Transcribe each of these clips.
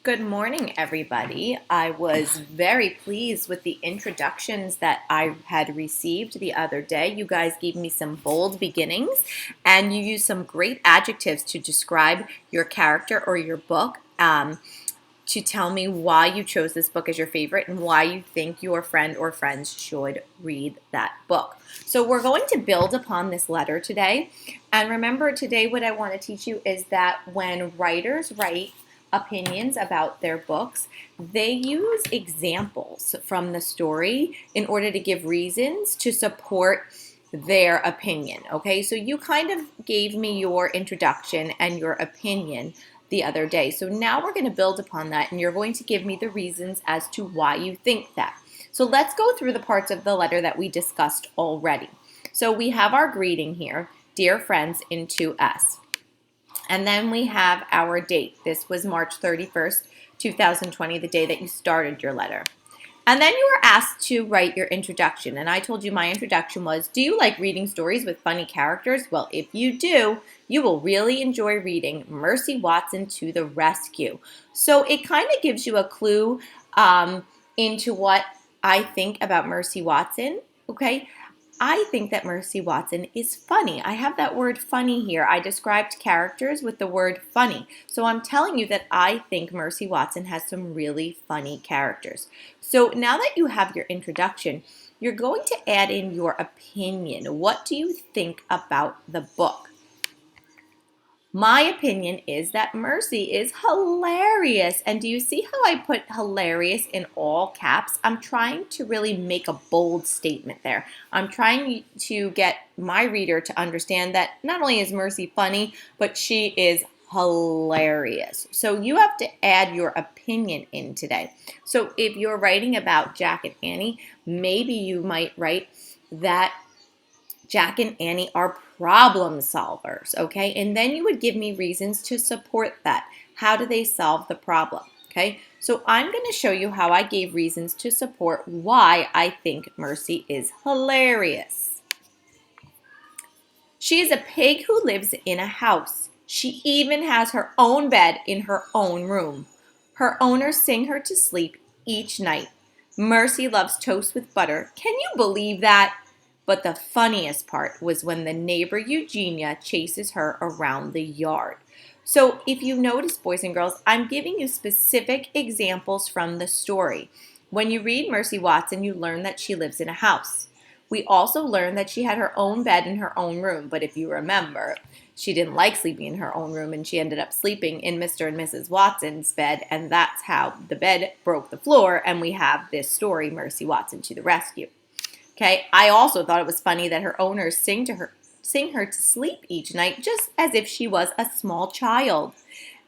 Good morning, everybody. I was very pleased with the introductions that I had received the other day. You guys gave me some bold beginnings, and you used some great adjectives to describe your character or your book, to tell me why you chose this book as your favorite and why you think your friend or friends should read that book. So we're going to build upon this letter today. And remember, today what I want to teach you is that when writers write opinions about their books, they use examples from the story in order to give reasons to support their opinion. Okay, so you kind of gave me your introduction and your opinion the other day. So now we're going to build upon that, and you're going to give me the reasons as to why you think that. So let's go through the parts of the letter that we discussed already. So we have our greeting here, dear friends in 2S. And then we have our date. This was March 31st, 2020, the day that you started your letter. And then you were asked to write your introduction. And I told you my introduction was, do you like reading stories with funny characters? Well, if you do, you will really enjoy reading Mercy Watson to the Rescue. So it kind of gives you a clue into what I think about Mercy Watson, okay? I think that Mercy Watson is funny. I have that word funny here. I described characters with the word funny. So I'm telling you that I think Mercy Watson has some really funny characters. So now that you have your introduction, you're going to add in your opinion. What do you think about the book? My opinion is that Mercy is hilarious. And do you see how I put hilarious in all caps? I'm trying to really make a bold statement there. I'm trying to get my reader to understand that not only is Mercy funny, but she is hilarious. So you have to add your opinion in today. So if you're writing about Jack and Annie, maybe you might write that Jack and Annie are problem solvers, okay? And then you would give me reasons to support that. How do they solve the problem, okay? So I'm going to show you how I gave reasons to support why I think Mercy is hilarious. She is a pig who lives in a house. She even has her own bed in her own room. Her owners sing her to sleep each night. Mercy loves toast with butter. Can you believe that? But the funniest part was when the neighbor Eugenia chases her around the yard. So if you notice, boys and girls, I'm giving you specific examples from the story. When you read Mercy Watson, you learn that she lives in a house. We also learned that she had her own bed in her own room, but if you remember, she didn't like sleeping in her own room and she ended up sleeping in Mr. and Mrs. Watson's bed, and that's how the bed broke the floor, and we have this story, Mercy Watson to the Rescue. Okay, I also thought it was funny that her owners sing her to sleep each night just as if she was a small child.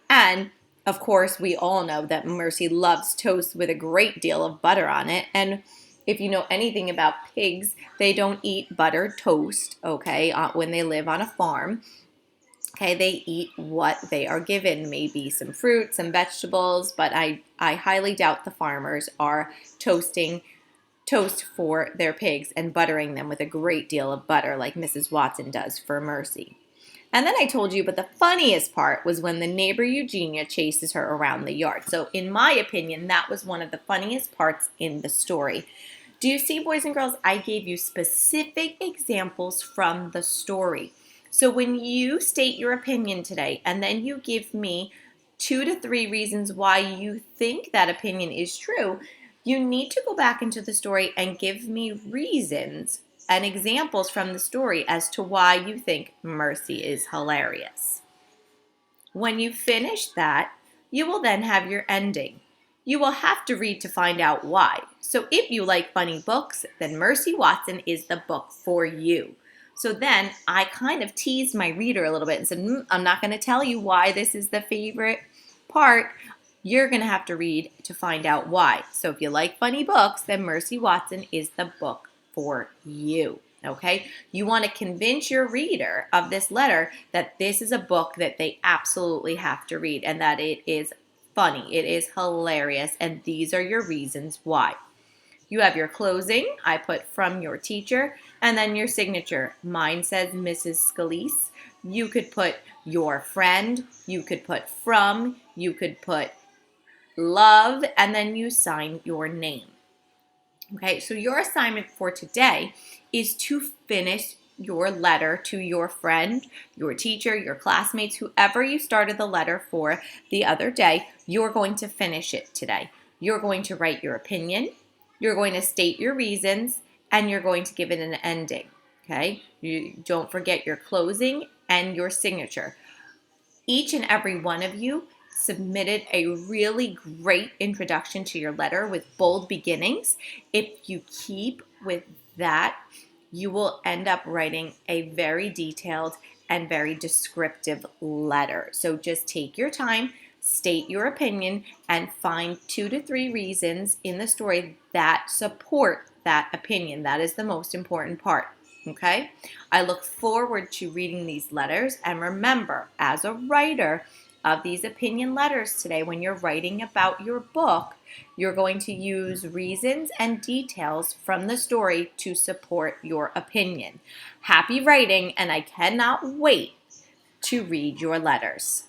And of course, we all know that Mercy loves toast with a great deal of butter on it. And if you know anything about pigs, they don't eat buttered toast, okay, when they live on a farm. Okay, they eat what they are given, maybe some fruit, some vegetables, but I highly doubt the farmers are toasting toast for their pigs and buttering them with a great deal of butter like Mrs. Watson does for Mercy. And then I told you, but the funniest part was when the neighbor Eugenia chases her around the yard. So in my opinion, that was one of the funniest parts in the story. Do you see, boys and girls? I gave you specific examples from the story. So when you state your opinion today and then you give me 2 to 3 reasons why you think that opinion is true, you need to go back into the story and give me reasons and examples from the story as to why you think Mercy is hilarious. When you finish that, you will then have your ending. You will have to read to find out why. So if you like funny books, then Mercy Watson is the book for you. So then I kind of teased my reader a little bit and said, I'm not going to tell you why this is the favorite part. You're going to have to read to find out why. So if you like funny books, then Mercy Watson is the book for you. Okay? You want to convince your reader of this letter that this is a book that they absolutely have to read and that it is funny. It is hilarious. And these are your reasons why. You have your closing. I put from your teacher, and then your signature. Mine says Mrs. Scalise. You could put your friend. You could put from. You could put love, and then you sign your name. Okay, so your assignment for today is to finish your letter to your friend, your teacher, your classmates, whoever you started the letter for the other day. You're going to finish it today. You're going to write your opinion, you're going to state your reasons, and you're going to give it an ending. Okay, you don't forget your closing and your signature. Each and every one of you submitted a really great introduction to your letter with bold beginnings. If you keep with that, you will end up writing a very detailed and very descriptive letter. So just take your time, state your opinion, and find 2 to 3 reasons in the story that support that opinion. That is the most important part. Okay? I look forward to reading these letters, and remember, as a writer of these opinion letters today, when you're writing about your book, you're going to use reasons and details from the story to support your opinion. Happy writing, and I cannot wait to read your letters.